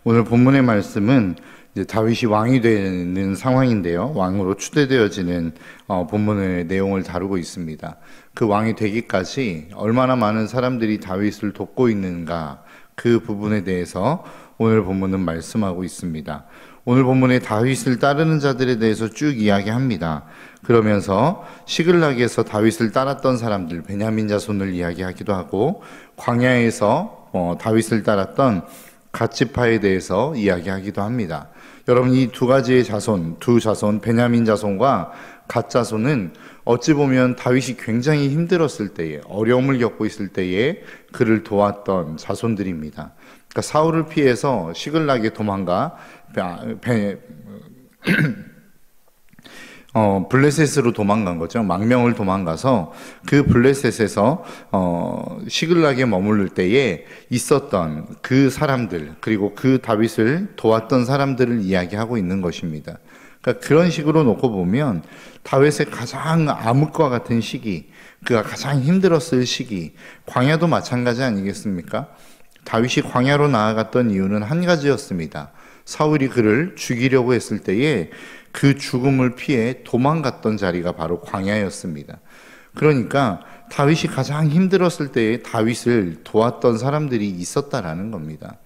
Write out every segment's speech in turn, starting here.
오늘 본문의 말씀은 이제 다윗이 왕이 되는 상황인데요. 왕으로 추대되어지는 본문의 내용을 다루고 있습니다. 그 왕이 되기까지 얼마나 많은 사람들이 다윗을 돕고 있는가, 그 부분에 대해서 오늘 본문은 말씀하고 있습니다. 오늘 본문에 다윗을 따르는 자들에 대해서 쭉 이야기합니다. 그러면서 시글락에서 다윗을 따랐던 사람들, 베냐민 자손을 이야기하기도 하고, 광야에서 다윗을 따랐던 갓지파에 대해서 이야기하기도 합니다. 여러분, 이 두 가지의 자손, 베냐민 자손과 갓 자손은 어찌 보면 다윗이 굉장히 힘들었을 때에, 어려움을 겪고 있을 때에 그를 도왔던 자손들입니다. 그러니까 사울을 피해서 시글락에 도망가 블레셋으로 도망간 거죠. 망명을 도망가서 그 블레셋에서 시글락에 머무를 때에 있었던 그 사람들, 그리고 그 다윗을 도왔던 사람들을 이야기하고 있는 것입니다. 그러니까 그런 식으로 놓고 보면 다윗의 가장 암흑과 같은 시기, 그가 가장 힘들었을 시기, 광야도 마찬가지 아니겠습니까? 다윗이 광야로 나아갔던 이유는 한 가지였습니다. 사울이 그를 죽이려고 했을 때에 그 죽음을 피해 도망갔던 자리가 바로 광야였습니다. 그러니까 다윗이 가장 힘들었을 때에 다윗을 도왔던 사람들이 있었다라는 겁니다.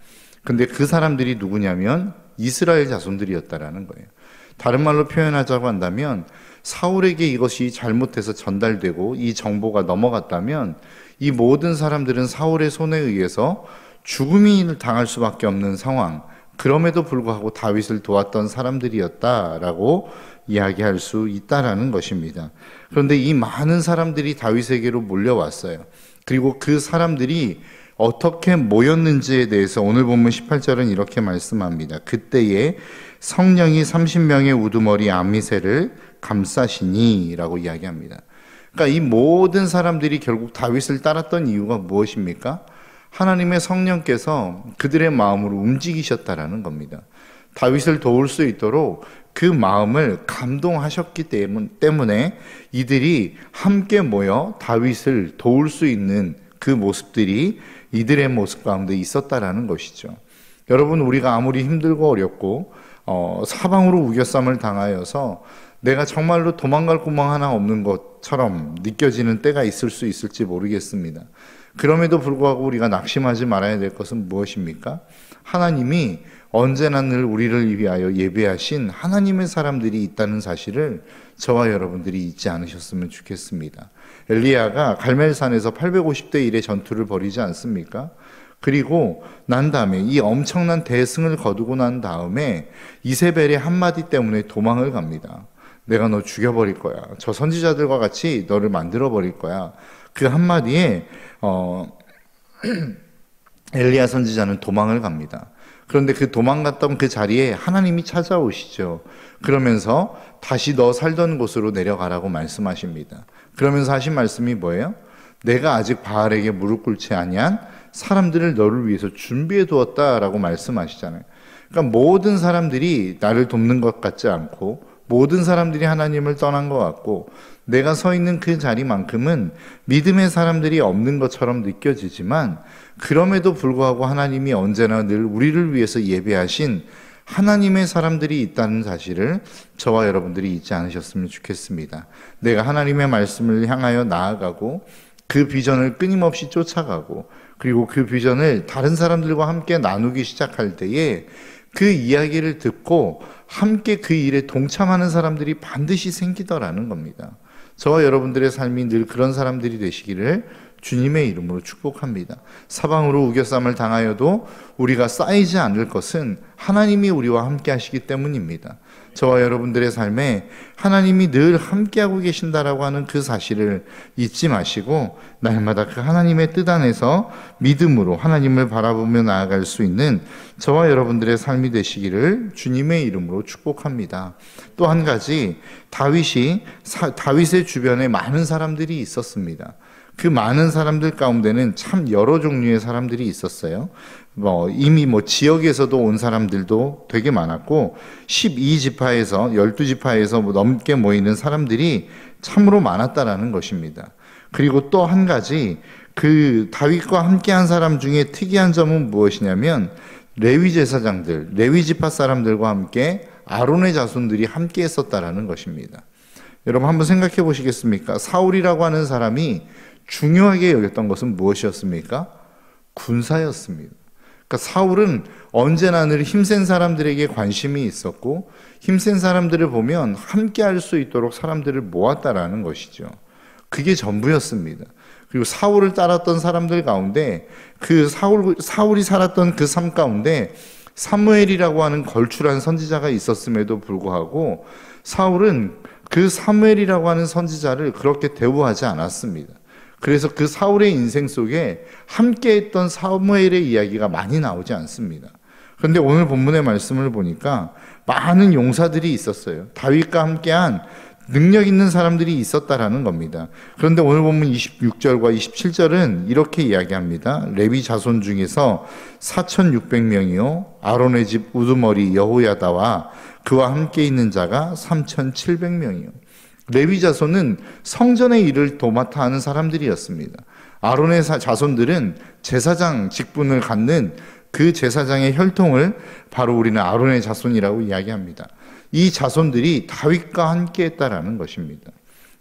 근데 그 사람들이 누구냐면 이스라엘 자손들이었다라는 거예요. 다른 말로 표현하자고 한다면 사울에게 이것이 잘못해서 전달되고 이 정보가 넘어갔다면 이 모든 사람들은 사울의 손에 의해서 죽음을 당할 수밖에 없는 상황, 그럼에도 불구하고 다윗을 도왔던 사람들이었다라고 이야기할 수 있다라는 것입니다. 그런데 이 많은 사람들이 다윗에게로 몰려왔어요. 그리고 그 사람들이 어떻게 모였는지에 대해서 오늘 본문 18절은 이렇게 말씀합니다. 그때에 성령이 30명의 우두머리 아미새를 감싸시니 라고 이야기합니다. 그러니까 이 모든 사람들이 결국 다윗을 따랐던 이유가 무엇입니까? 하나님의 성령께서 그들의 마음으로 움직이셨다라는 겁니다. 다윗을 도울 수 있도록 그 마음을 감동하셨기 때문에 이들이 함께 모여 다윗을 도울 수 있는 그 모습들이 이들의 모습 가운데 있었다라는 것이죠. 여러분, 우리가 아무리 힘들고 어렵고 사방으로 우겨쌈을 당하여서 내가 정말로 도망갈 구멍 하나 없는 것처럼 느껴지는 때가 있을 수 있을지 모르겠습니다. 그럼에도 불구하고 우리가 낙심하지 말아야 될 것은 무엇입니까? 하나님이 언제나 늘 우리를 위하여 예배하신 하나님의 사람들이 있다는 사실을 저와 여러분들이 잊지 않으셨으면 좋겠습니다. 엘리야가 갈멜산에서 850대 1의 전투를 벌이지 않습니까? 그리고 난 다음에 이 엄청난 대승을 거두고 난 다음에 이세벨의 한마디 때문에 도망을 갑니다. 내가 너 죽여버릴 거야. 저 선지자들과 같이 너를 만들어버릴 거야. 그 한마디에 엘리야 선지자는 도망을 갑니다. 그런데 그 도망갔던 그 자리에 하나님이 찾아오시죠. 그러면서 다시 너 살던 곳으로 내려가라고 말씀하십니다. 그러면서 하신 말씀이 뭐예요? 내가 아직 바알에게 무릎 꿇지 아니한 사람들을 너를 위해서 준비해 두었다라고 말씀하시잖아요. 그러니까 모든 사람들이 나를 돕는 것 같지 않고, 모든 사람들이 하나님을 떠난 것 같고, 내가 서 있는 그 자리만큼은 믿음의 사람들이 없는 것처럼 느껴지지만, 그럼에도 불구하고 하나님이 언제나 늘 우리를 위해서 예배하신 하나님의 사람들이 있다는 사실을 저와 여러분들이 잊지 않으셨으면 좋겠습니다. 내가 하나님의 말씀을 향하여 나아가고 그 비전을 끊임없이 쫓아가고, 그리고 그 비전을 다른 사람들과 함께 나누기 시작할 때에 그 이야기를 듣고 함께 그 일에 동참하는 사람들이 반드시 생기더라는 겁니다. 저와 여러분들의 삶이 늘 그런 사람들이 되시기를 주님의 이름으로 축복합니다. 사방으로 우겨쌈을 당하여도 우리가 쌓이지 않을 것은 하나님이 우리와 함께 하시기 때문입니다. 저와 여러분들의 삶에 하나님이 늘 함께하고 계신다라고 하는 그 사실을 잊지 마시고, 날마다 그 하나님의 뜻 안에서 믿음으로 하나님을 바라보며 나아갈 수 있는 저와 여러분들의 삶이 되시기를 주님의 이름으로 축복합니다. 또 한 가지, 다윗의 주변에 많은 사람들이 있었습니다. 그 많은 사람들 가운데는 참 여러 종류의 사람들이 있었어요. 이미 지역에서도 온 사람들도 되게 많았고, 12지파에서 12지파에서 넘게 모이는 사람들이 참으로 많았다라는 것입니다. 그리고 또 한 가지, 그 다윗과 함께한 사람 중에 특이한 점은 무엇이냐면 레위 제사장들, 레위 지파 사람들과 함께 아론의 자손들이 함께 했었다라는 것입니다. 여러분 한번 생각해 보시겠습니까? 사울이라고 하는 사람이 중요하게 여겼던 것은 무엇이었습니까? 군사였습니다. 그러니까 사울은 언제나 늘 힘센 사람들에게 관심이 있었고 힘센 사람들을 보면 함께 할 수 있도록 사람들을 모았다라는 것이죠. 그게 전부였습니다. 그리고 사울을 따랐던 사람들 가운데 그 사울이 살았던 그 삶 가운데 사무엘이라고 하는 걸출한 선지자가 있었음에도 불구하고 사울은 그 사무엘이라고 하는 선지자를 그렇게 대우하지 않았습니다. 그래서 그 사울의 인생 속에 함께했던 사무엘의 이야기가 많이 나오지 않습니다. 그런데 오늘 본문의 말씀을 보니까 많은 용사들이 있었어요. 다윗과 함께한 능력 있는 사람들이 있었다라는 겁니다. 그런데 오늘 본문 26절과 27절은 이렇게 이야기합니다. 레위 자손 중에서 4,600명이요 아론의 집 우두머리 여호야다와 그와 함께 있는 자가 3,700명이요. 레위 자손은 성전의 일을 도맡아 하는 사람들이었습니다. 아론의 자손들은 제사장 직분을 갖는 그 제사장의 혈통을 바로 우리는 아론의 자손이라고 이야기합니다. 이 자손들이 다윗과 함께 했다라는 것입니다.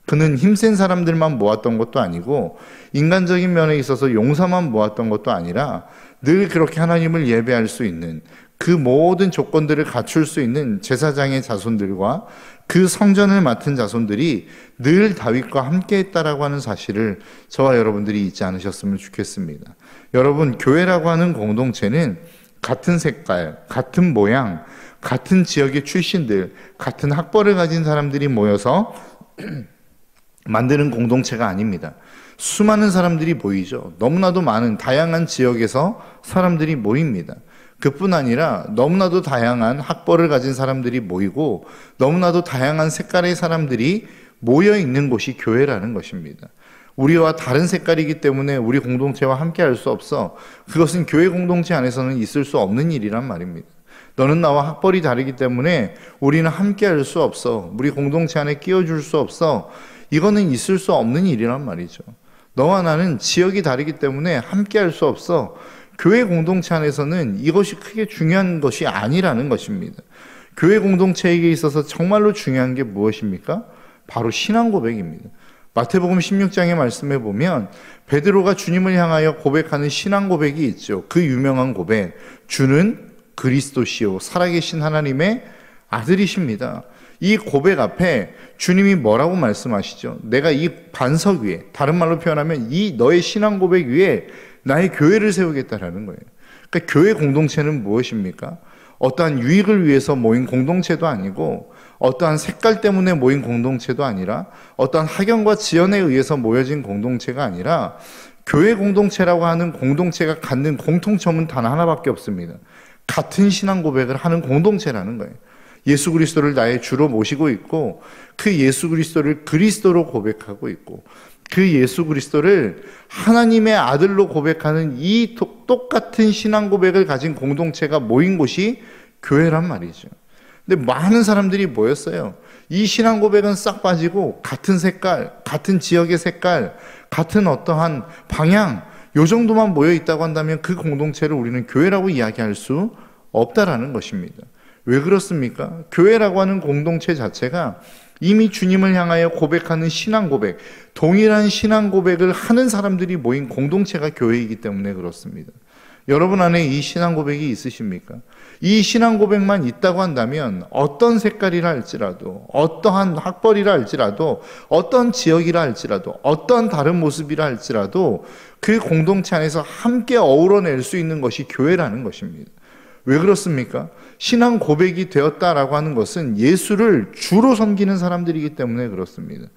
그는 힘센 사람들만 모았던 것도 아니고 인간적인 면에 있어서 용사만 모았던 것도 아니라 늘 그렇게 하나님을 예배할 수 있는 그 모든 조건들을 갖출 수 있는 제사장의 자손들과 그 성전을 맡은 자손들이 늘 다윗과 함께 했다라고 하는 사실을 저와 여러분들이 잊지 않으셨으면 좋겠습니다. 여러분, 교회라고 하는 공동체는 같은 색깔, 같은 모양, 같은 지역의 출신들, 같은 학벌을 가진 사람들이 모여서 만드는 공동체가 아닙니다. 수많은 사람들이 모이죠. 너무나도 많은 다양한 지역에서 사람들이 모입니다. 그뿐 아니라 너무나도 다양한 학벌을 가진 사람들이 모이고 너무나도 다양한 색깔의 사람들이 모여 있는 곳이 교회라는 것입니다. 우리와 다른 색깔이기 때문에 우리 공동체와 함께 할 수 없어. 그것은 교회 공동체 안에서는 있을 수 없는 일이란 말입니다. 너는 나와 학벌이 다르기 때문에 우리는 함께 할 수 없어. 우리 공동체 안에 끼워줄 수 없어. 이거는 있을 수 없는 일이란 말이죠. 너와 나는 지역이 다르기 때문에 함께 할 수 없어. 교회 공동체 안에서는 이것이 크게 중요한 것이 아니라는 것입니다. 교회 공동체에게 있어서 정말로 중요한 게 무엇입니까? 바로 신앙 고백입니다. 마태복음 16장의 말씀에 보면 베드로가 주님을 향하여 고백하는 신앙 고백이 있죠. 그 유명한 고백, 주는 그리스도시요 살아계신 하나님의 아들이십니다. 이 고백 앞에 주님이 뭐라고 말씀하시죠? 내가 이 반석 위에, 다른 말로 표현하면 이 너의 신앙 고백 위에 나의 교회를 세우겠다라는 거예요. 그러니까 교회 공동체는 무엇입니까? 어떠한 유익을 위해서 모인 공동체도 아니고 어떠한 색깔 때문에 모인 공동체도 아니라 어떠한 학연과 지연에 의해서 모여진 공동체가 아니라 교회 공동체라고 하는 공동체가 갖는 공통점은 단 하나밖에 없습니다. 같은 신앙 고백을 하는 공동체라는 거예요. 예수 그리스도를 나의 주로 모시고 있고 그 예수 그리스도를 그리스도로 고백하고 있고 그 예수 그리스도를 하나님의 아들로 고백하는 이 똑같은 신앙 고백을 가진 공동체가 모인 곳이 교회란 말이죠. 근데 많은 사람들이 모였어요. 이 신앙 고백은 싹 빠지고 같은 색깔, 같은 지역의 색깔, 같은 어떠한 방향 요 정도만 모여 있다고 한다면 그 공동체를 우리는 교회라고 이야기할 수 없다라는 것입니다. 왜 그렇습니까? 교회라고 하는 공동체 자체가 이미 주님을 향하여 고백하는 신앙 고백, 동일한 신앙 고백을 하는 사람들이 모인 공동체가 교회이기 때문에 그렇습니다. 여러분 안에 이 신앙 고백이 있으십니까? 이 신앙 고백만 있다고 한다면 어떤 색깔이라 할지라도 어떠한 학벌이라 할지라도 어떤 지역이라 할지라도 어떠한 다른 모습이라 할지라도 그 공동체 안에서 함께 어우러낼 수 있는 것이 교회라는 것입니다. 왜 그렇습니까? 신앙 고백이 되었다라고 하는 것은 예수를 주로 섬기는 사람들이기 때문에 그렇습니다.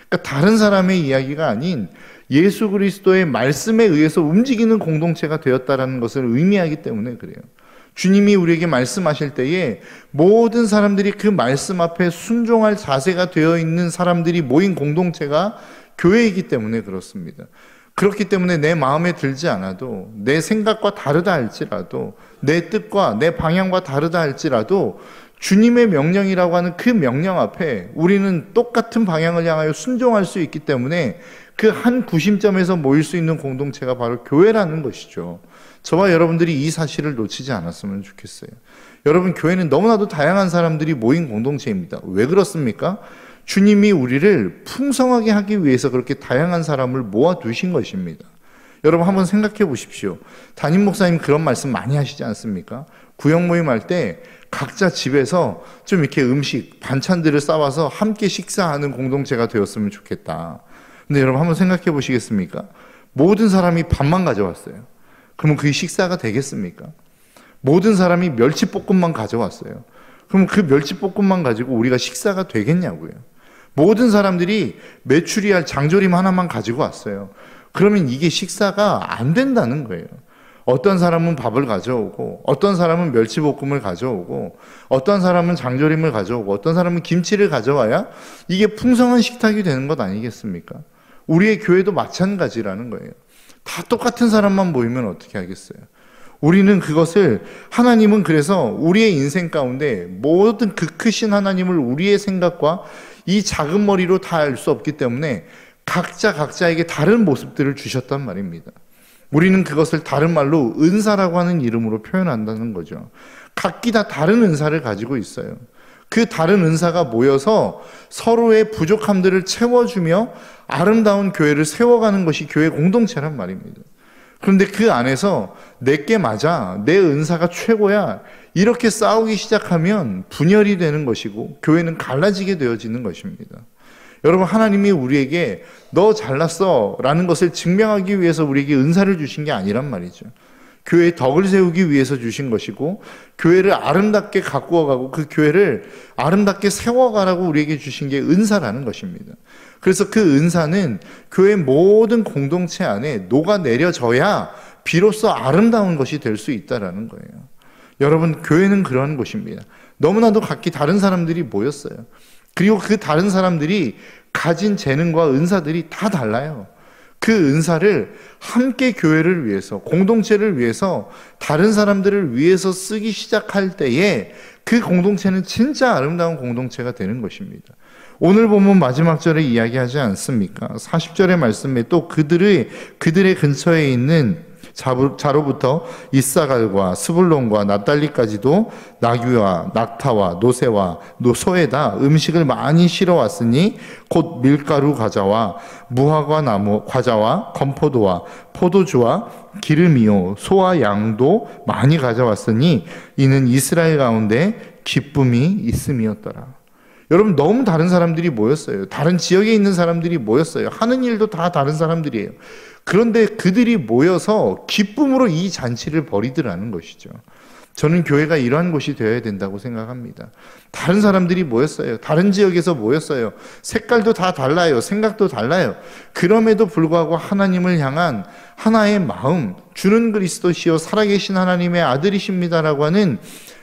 그러니까 다른 사람의 이야기가 아닌 예수 그리스도의 말씀에 의해서 움직이는 공동체가 되었다라는 것을 의미하기 때문에 그래요. 주님이 우리에게 말씀하실 때에 모든 사람들이 그 말씀 앞에 순종할 자세가 되어 있는 사람들이 모인 공동체가 교회이기 때문에 그렇습니다. 그렇기 때문에 내 마음에 들지 않아도 내 생각과 다르다 할지라도 내 뜻과 내 방향과 다르다 할지라도 주님의 명령이라고 하는 그 명령 앞에 우리는 똑같은 방향을 향하여 순종할 수 있기 때문에 그 한 구심점에서 모일 수 있는 공동체가 바로 교회라는 것이죠. 저와 여러분들이 이 사실을 놓치지 않았으면 좋겠어요. 여러분, 교회는 너무나도 다양한 사람들이 모인 공동체입니다. 왜 그렇습니까? 주님이 우리를 풍성하게 하기 위해서 그렇게 다양한 사람을 모아두신 것입니다. 여러분, 한번 생각해 보십시오. 담임 목사님 그런 말씀 많이 하시지 않습니까? 구역 모임 할 때 각자 집에서 좀 이렇게 음식, 반찬들을 싸와서 함께 식사하는 공동체가 되었으면 좋겠다. 근데 여러분, 한번 생각해 보시겠습니까? 모든 사람이 밥만 가져왔어요. 그러면 그게 식사가 되겠습니까? 모든 사람이 멸치볶음만 가져왔어요. 그럼 그 멸치볶음만 가지고 우리가 식사가 되겠냐고요. 모든 사람들이 메추리알 장조림 하나만 가지고 왔어요. 그러면 이게 식사가 안 된다는 거예요. 어떤 사람은 밥을 가져오고, 어떤 사람은 멸치볶음을 가져오고, 어떤 사람은 장조림을 가져오고, 어떤 사람은 김치를 가져와야 이게 풍성한 식탁이 되는 것 아니겠습니까? 우리의 교회도 마찬가지라는 거예요. 다 똑같은 사람만 모이면 어떻게 하겠어요? 우리는 그것을, 하나님은 그래서 우리의 인생 가운데 모든 그 크신 하나님을 우리의 생각과 이 작은 머리로 다 알 수 없기 때문에 각자에게 다른 모습들을 주셨단 말입니다. 우리는 그것을 다른 말로 은사라고 하는 이름으로 표현한다는 거죠. 각기 다 다른 은사를 가지고 있어요. 그 다른 은사가 모여서 서로의 부족함들을 채워주며 아름다운 교회를 세워가는 것이 교회 공동체란 말입니다. 그런데 그 안에서 내게 맞아, 내 은사가 최고야, 이렇게 싸우기 시작하면 분열이 되는 것이고 교회는 갈라지게 되어지는 것입니다. 여러분, 하나님이 우리에게 너 잘났어 라는 것을 증명하기 위해서 우리에게 은사를 주신 게 아니란 말이죠. 교회의 덕을 세우기 위해서 주신 것이고, 교회를 아름답게 가꾸어가고 그 교회를 아름답게 세워가라고 우리에게 주신 게 은사라는 것입니다. 그래서 그 은사는 교회 모든 공동체 안에 녹아내려져야 비로소 아름다운 것이 될 수 있다는 거예요. 여러분, 교회는 그러한 곳입니다. 너무나도 각기 다른 사람들이 모였어요. 그리고 그 다른 사람들이 가진 재능과 은사들이 다 달라요. 그 은사를 함께 교회를 위해서, 공동체를 위해서, 다른 사람들을 위해서 쓰기 시작할 때에 그 공동체는 진짜 아름다운 공동체가 되는 것입니다. 오늘 보면 마지막 절에 이야기하지 않습니까? 40절의 말씀에 또 그들의 근처에 있는 자로부터 이사갈과 스불론과 납달리까지도 나귀와 낙타와 노새와 소에다 음식을 많이 실어왔으니 곧 밀가루 과자와 무화과 나무 과자와 건포도와 포도주와 기름이요 소와 양도 많이 가져왔으니 이는 이스라엘 가운데 기쁨이 있음이었더라. 여러분, 너무 다른 사람들이 모였어요. 다른 지역에 있는 사람들이 모였어요. 하는 일도 다 다른 사람들이에요. 그런데 그들이 모여서 기쁨으로 이 잔치를 벌이더라는 것이죠. 저는 교회가 이러한 곳이 되어야 된다고 생각합니다. 다른 사람들이 모였어요. 다른 지역에서 모였어요. 색깔도 다 달라요. 생각도 달라요. 그럼에도 불구하고 하나님을 향한 하나의 마음, 주는 그리스도시요 살아계신 하나님의 아들이십니다라고 하는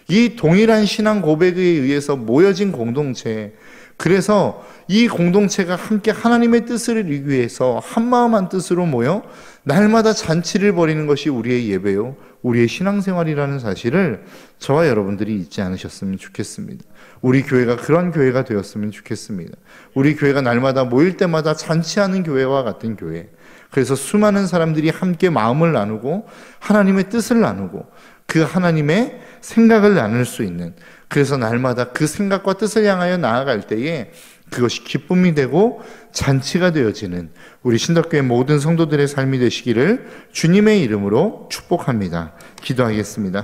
이 동일한 신앙 고백에 의해서 모여진 공동체, 그래서 이 공동체가 함께 하나님의 뜻을 이루기 위해서 한마음 한뜻으로 모여 날마다 잔치를 벌이는 것이 우리의 예배요, 우리의 신앙생활이라는 사실을 저와 여러분들이 잊지 않으셨으면 좋겠습니다. 우리 교회가 그런 교회가 되었으면 좋겠습니다. 우리 교회가 날마다 모일 때마다 잔치하는 교회와 같은 교회, 그래서 수많은 사람들이 함께 마음을 나누고 하나님의 뜻을 나누고 그 하나님의 생각을 나눌 수 있는, 그래서 날마다 그 생각과 뜻을 향하여 나아갈 때에 그것이 기쁨이 되고 잔치가 되어지는 우리 신덕교회 모든 성도들의 삶이 되시기를 주님의 이름으로 축복합니다. 기도하겠습니다.